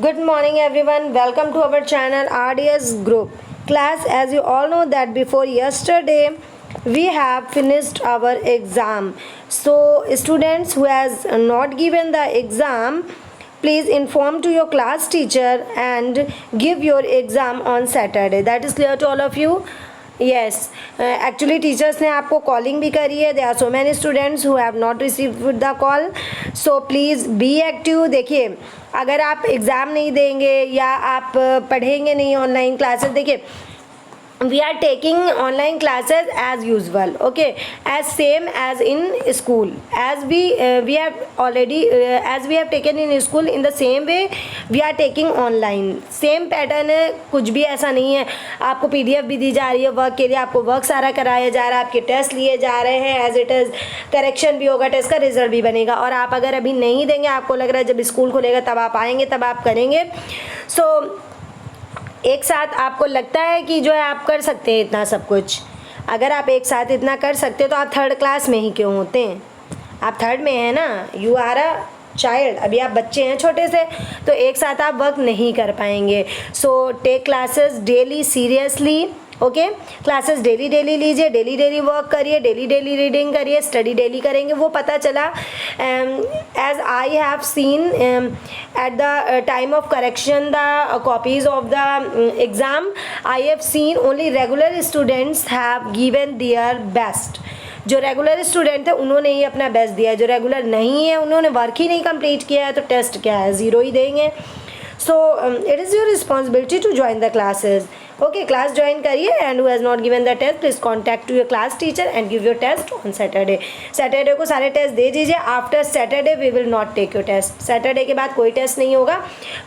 Good morning everyone. Welcome to our channel RDS Group. Class, as you all know that before yesterday we have finished our exam. So students who has not given the exam, please inform to your class teacher and give your exam on Saturday. That is clear to all of you? Yes, actually teachers ने आपको calling भी करी है. There are so many students who have not received the call. So please be active. देखिए, अगर आप exam नहीं देंगे या आप पढ़ेंगे नहीं ऑनलाइन क्लासेस, देखिए we are taking online classes as usual, okay, as same as in school, as we have already as we have taken in school, in the same way we are taking online. same pattern है, कुछ भी ऐसा नहीं है. आपको PDF भी दी जा रही है वर्क के लिए, आपको वर्क सारा कराया जा रहा है, आपके टेस्ट लिए जा रहे हैं एज इट इज़. करेक्शन भी होगा, टेस्ट का रिजल्ट भी बनेगा. और आप अगर अभी नहीं देंगे, आपको लग रहा है जब स्कूल खुलेगा तब आप आएंगे तब आप करेंगे. सो एक साथ आपको लगता है कि जो है आप कर सकते हैं इतना सब कुछ. अगर आप एक साथ इतना कर सकते हो तो आप थर्ड क्लास में ही क्यों होते हैं? आप थर्ड में हैं ना, यू आर अ चाइल्ड. अभी आप बच्चे हैं छोटे से, तो एक साथ आप वर्क नहीं कर पाएंगे. So take classes daily seriously, okay. Classes daily daily लीजिए, डेली डेली वर्क करिए, डेली डेली रीडिंग करिए, स्टडी डेली करेंगे. वो पता चला as I have seen at the time of correction the copies of the exam, I have seen only regular students have given their best. जो regular student थे उन्होंने ही अपना best दिया है. जो रेगुलर नहीं है उन्होंने वर्क ही नहीं कंप्लीट किया है, तो टेस्ट क्या है, ज़ीरो ही देंगे. So it is your responsibility to join the classes. Okay, class join करिए and who has not given the test please contact to your class teacher and give your test on Saturday. Saturday को सारे test दे दीजिए. After Saturday we will not take your test. Saturday के बाद कोई test नहीं होगा,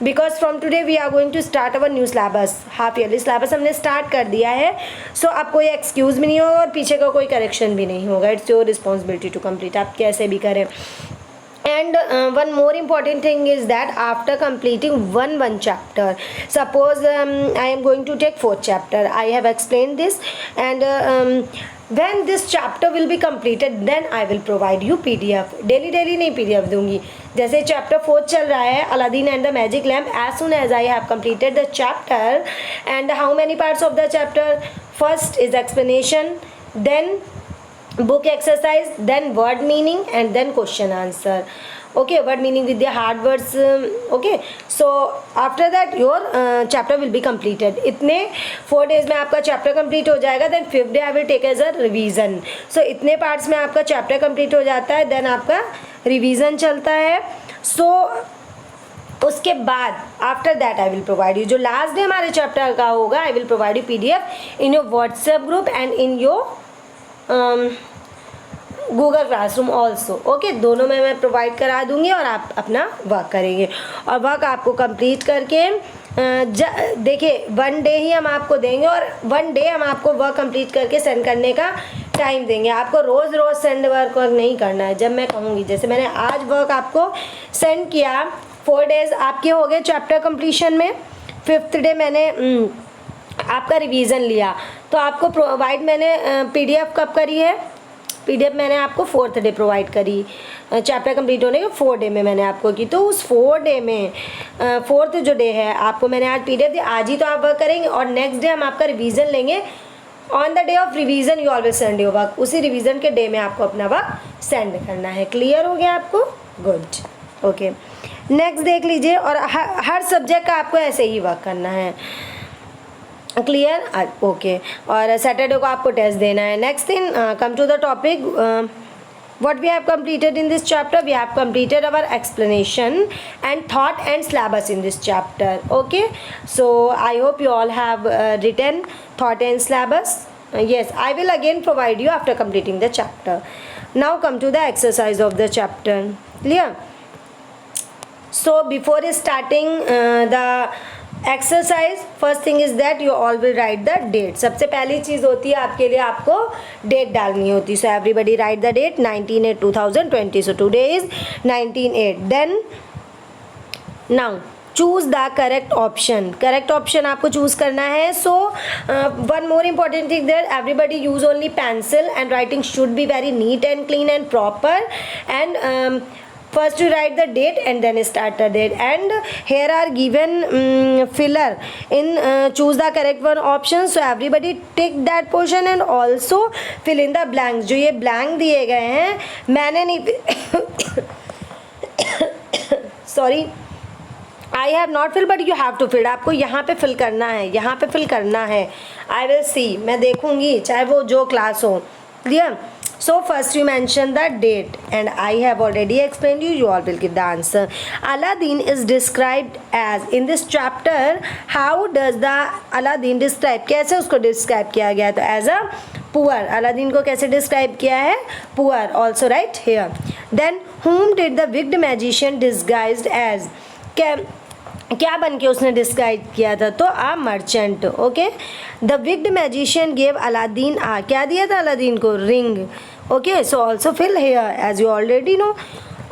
because from today we are going to start our new syllabus. Half yearly syllabus हमने स्टार्ट कर दिया है. सो अब कोई एक्सक्यूज़ भी नहीं होगा और पीछे का कोई करेक्शन भी नहीं होगा. It's your responsibility to complete. आप कैसे भी करें. And one more important thing is that after completing one chapter, suppose I am going to take 4th chapter, I have explained this, and when this chapter will be completed then I will provide you PDF. daily नहीं PDF दूंगी. जैसे chapter 4 चल रहा है, Aladdin and the Magic Lamp, as soon as I have completed the chapter, and how many parts of the chapter? First is explanation, then book exercise, then word meaning, and then question answer. Okay, word meaning with the hard words. Okay, so after that your chapter will be completed. इतने 4 days में आपका chapter complete हो जाएगा. then 5th day I will take as a revision. so इतने parts में आपका chapter complete हो जाता है, then आपका revision चलता है. so उसके बाद after that I will provide you, जो लास्ट डे हमारे चैप्टर का होगा, I will provide you PDF in your WhatsApp group and in your Google classroom also. Okay, दोनों में मैं प्रोवाइड करा दूंगी और आप अपना वर्क करेंगे. और वर्क आपको कंप्लीट करके देखिए 1 डे ही हम आपको देंगे और 1 डे हम आपको वर्क कंप्लीट करके सेंड करने का टाइम देंगे. आपको रोज़ रोज़ सेंड वर्क नहीं करना है. जब मैं कहूँगी, जैसे मैंने आज वर्क आपको सेंड किया, 4 डेज़ आपके हो गए चैप्टर कंप्लीशन में. 5th डे मैंने आपका रिवीजन लिया, तो आपको प्रोवाइड मैंने PDF कब करी है? PDF मैंने आपको 4th डे प्रोवाइड करी. चैप्टर कंप्लीट होने के 4 डे में मैंने आपको की. तो उस 4 डे में 4th जो डे है आपको मैंने आज PDF दी. आज ही तो आप वर्क करेंगे और नेक्स्ट डे हम आपका रिवीजन लेंगे. On the day of revision you always send your work. उसी रिवीजन के डे में आपको अपना वर्क सेंड करना है. क्लियर हो गया आपको? गुड. ओके, नेक्स्ट देख लीजिए. और हर सब्जेक्ट का आपको ऐसे ही वर्क करना है. क्लियर? ओके. और सैटरडे को आपको टेस्ट देना है. Next thing, come to the topic. what we have completed in this chapter? We have completed our explanation and thought and syllabus in this chapter. Okay, so I hope you all have written thought and syllabus. Yes, I will again provide you after completing the chapter. Now come to the exercise of the chapter. Clear? So before starting the exercise, first thing is that you all will write the date. सबसे पहली चीज़ होती है आपके लिए, आपको date डालनी होती है. So everybody write the date 19/8/2020. So today is 19/8. Then now choose the correct option. Correct option आपको चूज़ करना है. So one more important thing that everybody use only pencil and writing should be very neat and clean and proper. And first you write the date and then start the date, and here are given filler in choose the correct one option, so everybody tick that portion and also fill in the blanks. जो ये blank दिए गए हैं मैंने नहीं sorry I have not fill but you have to fill, आपको यहाँ पे फिल करना है, यहाँ पे फिल करना है. आई विल सी, मैं देखूंगी चाहे वो जो क्लास हो. Clear? So first you mention the date and I have already explained you all will give the answer. Aladdin is described as in this chapter. How does the Aladdin describe, कैसे उसको describe किया गया? तो as a poor, Aladdin को कैसे describe किया है? Poor also right here. Then whom did the wicked magician disguised as? क्या बन के उसने डिस्क्राइब किया था? तो a merchant. Okay, the wicked magician gave Aladdin a, क्या दिया था अलादीन को? Ring. Okay, so also fill here as you already know.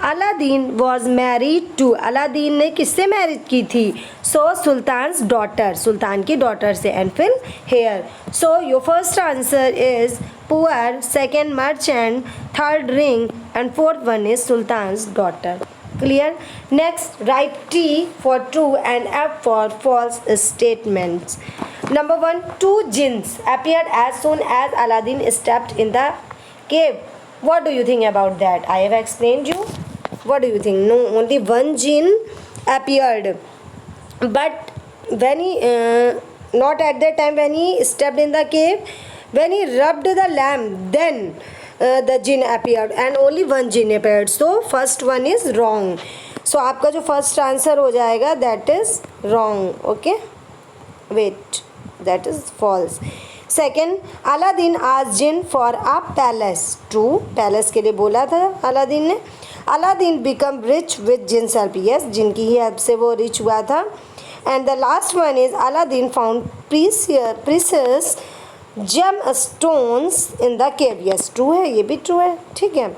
Aladdin was married to, Aladdin ने किससे मैरिज की थी? सो सुल्तान्स डॉटर, सुल्तान की डॉटर से. And fill here. So your first answer is poor, second merchant, third ring and fourth one is sultan's daughter. Clear? Next, write T for true and F for false statements. Number 1, 2 jinns appeared as soon as Aladdin stepped in the cave. What do you think about that? I have explained you. What do you think? No, only 1 jinn appeared, but when he not at that time when he stepped in the cave, when he rubbed the lamp, then the jinn appeared and only 1 jinn appeared. So first one is wrong. So आपका जो first answer हो जाएगा that is wrong. Okay, wait, that is false. Second, Aladdin asked jinn for a palace. True, palace के लिए बोला था Aladdin ने. Aladdin become rich with jinn's help. Yes, जिन की ही help से वो rich हुआ था. And the last one is Aladdin found precious gem stones in the cave. Yes, true है, ये भी ट्रू है. ठीक है.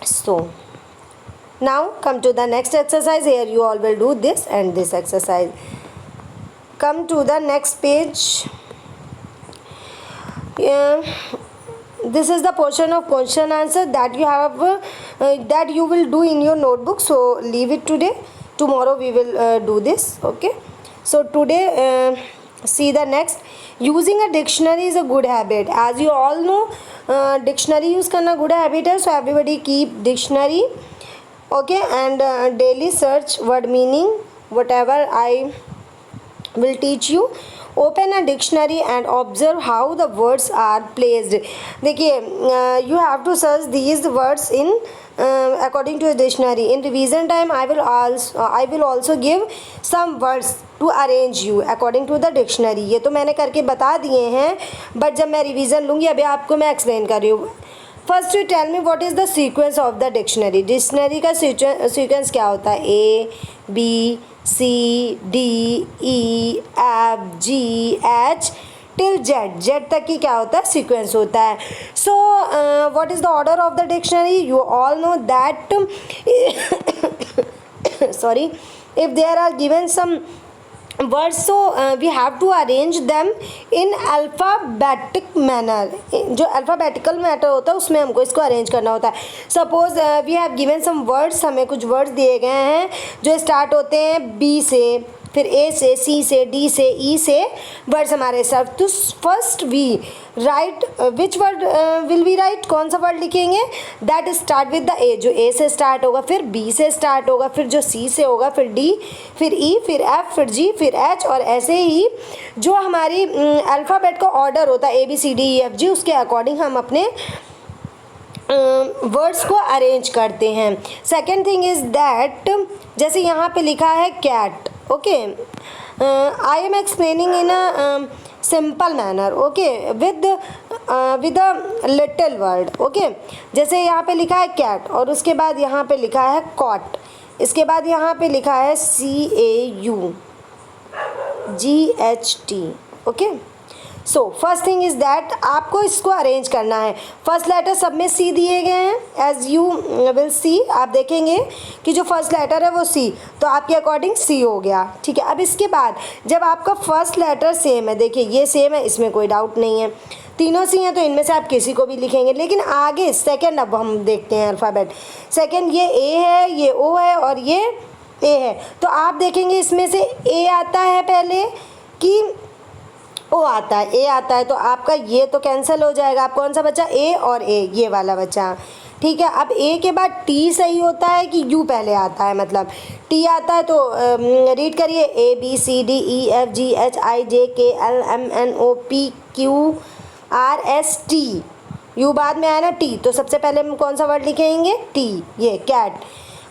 So now come to the next exercise. Here you all will do this and this exercise. Come to the next page. This is the portion of question answer that you have that you will do in your notebook. So leave it today. Tomorrow we will do this. Okay. So today see the next. Using a dictionary is a good habit. As you all know, dictionary use करना good habit है. So everybody keep dictionary. Okay, and daily search word meaning. Whatever I will teach you. Open a dictionary and observe how the words are placed. देखिए, you have to search these words in according to the dictionary. In revision time, I will also give some words to arrange you according to the dictionary. ये तो मैंने करके बता दिए हैं, but जब मैं रिवीजन लूँगी अभी आपको मैं एक्सप्लेन कर रही हूँ. First you tell me what is the sequence of the dictionary. Dictionary का सीक्वेंस क्या होता है? A, B, C, D, E, F, G, H till Z. Z तक की क्या होता है? सीक्वेंस होता है. So what is the order of the dictionary? You all know that sorry, if there are given some words, so we have to arrange them in alphabetic manner. जो alphabetical matter होता है उसमें हमको इसको arrange करना होता है. Suppose we have given some words, हमें कुछ वर्ड्स दिए गए हैं जो स्टार्ट होते हैं B से, फिर A से, C से, D से, E से वर्ड्स हमारे साथ. तो first we write which word will we write, कौन सा वर्ड लिखेंगे? That start with the A, जो A से स्टार्ट होगा, फिर B से स्टार्ट होगा, फिर जो C से होगा, फिर D, फिर E, फिर F, फिर G, फिर H, और ऐसे ही जो हमारी अल्फ़ाबेट का ऑर्डर होता है ABCDEFG, उसके अकॉर्डिंग हम अपने वर्ड्स को अरेंज करते हैं. सेकेंड थिंग इज़ दैट जैसे यहाँ पे लिखा है cat. Okay, I am explaining in a simple manner. Okay, with a little word. Okay, जैसे यहाँ पे लिखा है कैट और उसके बाद यहाँ पे लिखा है कॉट, इसके बाद यहाँ पे लिखा है CAUGHT. Okay, so first thing is that आपको इसको अरेंज करना है। फर्स्ट लेटर सब में सी दिए गए हैं, एज यू विल सी, आप देखेंगे कि जो फर्स्ट लेटर है वो सी, तो आपके अकॉर्डिंग सी हो गया, ठीक है। अब इसके बाद जब आपका फर्स्ट लेटर सेम है, देखिए ये सेम है, इसमें कोई डाउट नहीं है, तीनों सी हैं, तो इनमें से आप किसी को भी लिखेंगे। लेकिन आगे सेकंड अब हम देखते हैं अल्फ़ाबेट। सेकंड ये ए है, ये ओ है और ये ए है, तो आप देखेंगे इसमें से ए आता है पहले कि ओ आता है, ए आता है, तो आपका ये तो कैंसिल हो जाएगा। आप कौन सा बचा, ए और ए, ये वाला बचा, ठीक है। अब ए के बाद टी सही होता है कि यू पहले आता है, मतलब टी आता है, तो रीड करिए, A B C D E F G H I J K L M N O P Q R S T, U बाद में आया ना टी, तो सबसे पहले हम कौन सा वर्ड लिखेंगे, टी, ये कैट।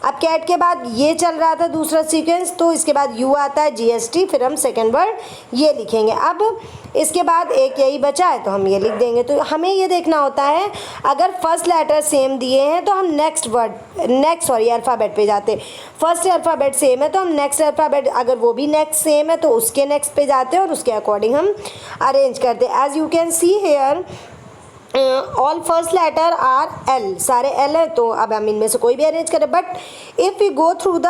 अब कैट के बाद ये चल रहा था दूसरा सीक्वेंस, तो इसके बाद यू आता है GST, फिर हम सेकंड वर्ड ये लिखेंगे। अब इसके बाद एक यही बचा है, तो हम ये लिख देंगे। तो हमें ये देखना होता है, अगर फर्स्ट लेटर सेम दिए हैं तो हम अल्फ़ाबेट पे जाते हैं। फर्स्ट अल्फ़ाबेट सेम है तो हम नेक्स्ट अल्फ़ाबेट, अगर वो भी नेक्स्ट सेम है तो उसके नेक्स्ट पे जाते हैं और उसके अकॉर्डिंग हम अरेंज करते हैं। As you can see here all first letter are L, सारे एल है, तो अब हम इनमें से कोई भी अरेंज करें। But if we go through the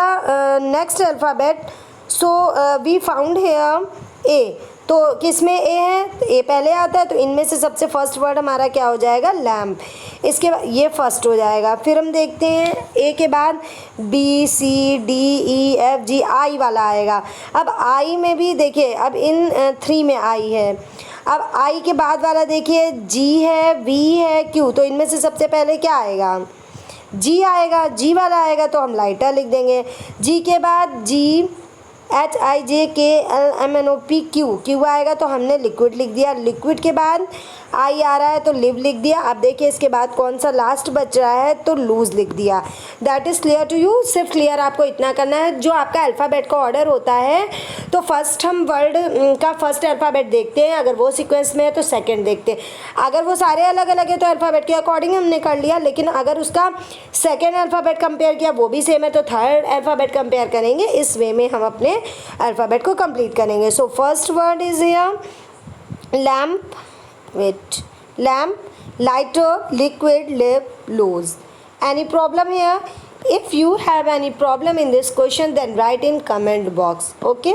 next alphabet, so we found here A, तो किस में ए है, ए पहले आता है, तो इनमें से सबसे फर्स्ट वर्ड हमारा क्या हो जाएगा, लैम्प। इसके बाद ये फर्स्ट हो जाएगा। फिर हम देखते हैं ए के बाद B C D E F G, I वाला आएगा। अब आई में भी देखिए, अब इन 3 में आई है। अब आई के बाद वाला देखिए, जी है, वी है, क्यू, तो इनमें से सबसे पहले क्या आएगा, जी आएगा, जी वाला आएगा, तो हम लाइटर लिख देंगे। जी के बाद जी H I J K L M N O P Q, Q आएगा, तो हमने लिक्विड लिख दिया। लिक्विड के बाद आई आ रहा है, तो लिव लिख दिया। अब देखिए इसके बाद कौन सा लास्ट बच रहा है, तो लूज लिख दिया। That is clear to you. सिर्फ क्लियर आपको इतना करना है, जो आपका अल्फ़ाबेट का ऑर्डर होता है, तो फर्स्ट हम वर्ड का फर्स्ट अल्फ़ाबेट देखते हैं, अगर वो सीक्वेंस में है तो सेकंड देखते हैं। अगर वो सारे अलग अलग है तो अल्फ़ाबेट के अकॉर्डिंग हमने कर लिया, लेकिन अगर उसका सेकंड अल्फ़ाबेट कंपेयर किया वो भी सेम है तो थर्ड अल्फ़ाबेट कंपेयर करेंगे। इस वे में हम अपने अल्फ़ाबेट को कंप्लीट करेंगे। So first word is here lamp, lamp, lighter, liquid, lip, loose. Any problem here? If you have any problem in this question, then write in comment box. Okay,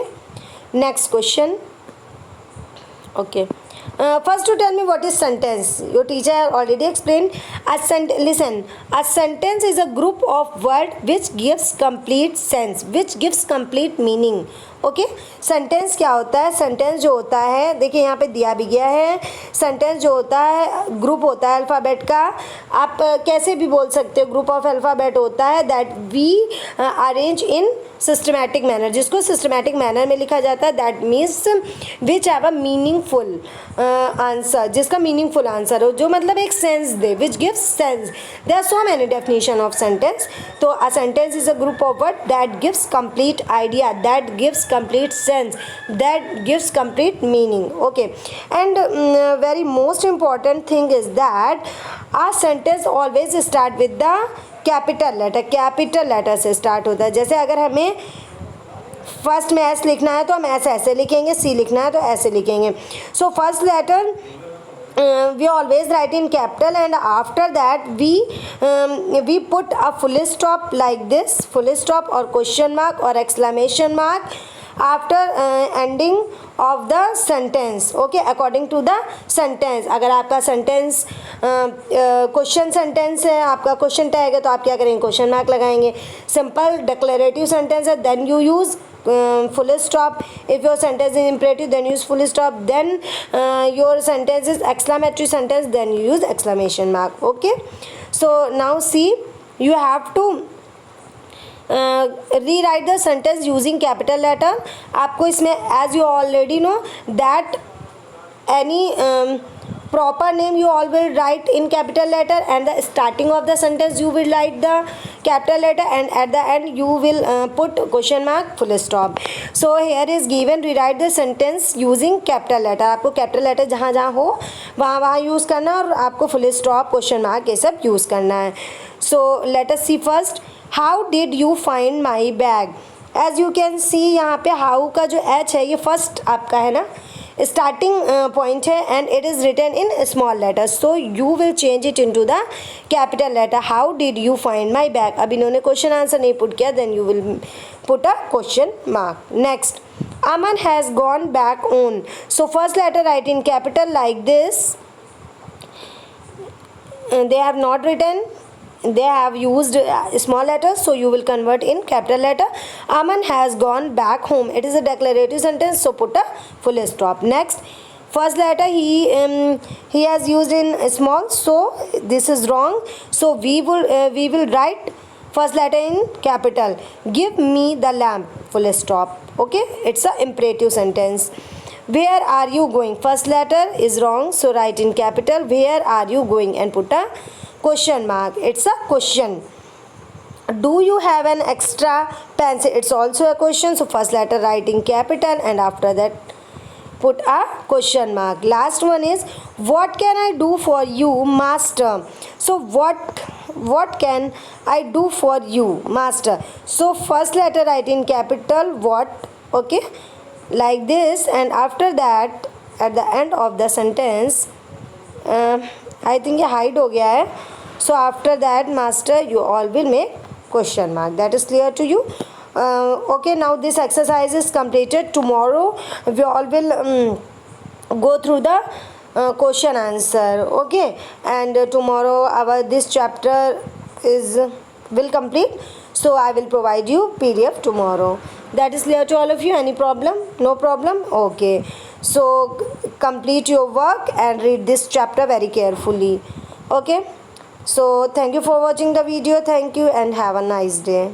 next question. Okay, first to tell me what is sentence. Your teacher already explained. Listen, a sentence is a group of words which gives complete sense, which gives complete meaning. Okay, sentence क्या होता है, sentence जो होता है, देखिए यहाँ पे दिया भी गया है, सेंटेंस जो होता है ग्रुप होता है अल्फ़ाबेट का। आप कैसे भी बोल सकते हो, ग्रुप ऑफ अल्फ़ाबेट होता है that we arrange in systematic manner, जिसको सिस्टमैटिक मैनर में लिखा जाता है। That means which have a meaningful answer, जिसका मीनिंगफुल आंसर हो, जो मतलब एक सेंस दे, which gives sense. There are so many definition of sentence. तो a sentence is a group of word that gives complete idea, that gives complete sense, that gives complete meaning. Okay, and very most important thing is that our sentence always start with the capital letter, capital letter से start होता है। जैसे अगर हमें first में S लिखना है तो हम एस ऐसे लिखेंगे, सी लिखना है तो ऐसे लिखेंगे। So first letter we always write in capital, and after that we put a full stop like this, full stop or question mark or exclamation mark after ending of the sentence. Okay, according to the sentence. अगर आपका sentence question sentence है, आपका question tag है, तो आप क्या करेंगे, question mark लगाएंगे। सिंपल डिक्लेरेटिव सेंटेंस है, then you use full stop. If your sentence is imperative, then use full stop. Then your sentence is exclamatory sentence, then you use exclamation mark. Okay, so now see, you have to rewrite the sentence using capital letter. आपको इसमें, as you already know that any proper name you all will write in capital letter, and the starting of the sentence you will write the capital letter, and at the end you will put question mark, full stop. So here is given, rewrite the sentence using capital letter. आपको capital letter जहाँ जहाँ हो वहाँ use करना है, और आपको full stop, question mark ये सब यूज़ करना है. So let us see first, how did you find my bag? As you can see यहाँ पे how का जो h है ये फर्स्ट आपका है ना, starting point है and it is written in small letters, so you will change it into the capital letter. How did you find my bag? अब इन्होंने क्वेश्चन आंसर नहीं पुट किया, then you will put a question mark. Next, Aman has gone back on. So first letter write in capital like this. They have not written, they have used small letters, so you will convert in capital letter. Aman has gone back home. It is a declarative sentence, so put a full stop. Next, first letter he has used in small, so this is wrong, so we will write first letter in capital. Give me the lamp, full stop. Okay, it's a imperative sentence. Where are you going? First letter is wrong, so write in capital. Where are you going? And put a question mark. It's a question. Do you have an extra pencil? It's also a question, so first letter write in capital and after that put a question mark. Last one is, what can I do for you, master? So what can I do for you, master? So first letter write in capital what, okay, like this, and after that at the end of the sentence I think ये hide हो गया है, so after that master you all will make question mark. That is clear to you? Okay, now this exercise is completed. Tomorrow we all will go through the question answer, okay, and tomorrow our this chapter will complete, so I will provide you PDF tomorrow. That is clear to all of you? Any problem? No problem? Okay, so complete your work and read this chapter very carefully. Okay, so thank you for watching the video. Thank you and have a nice day.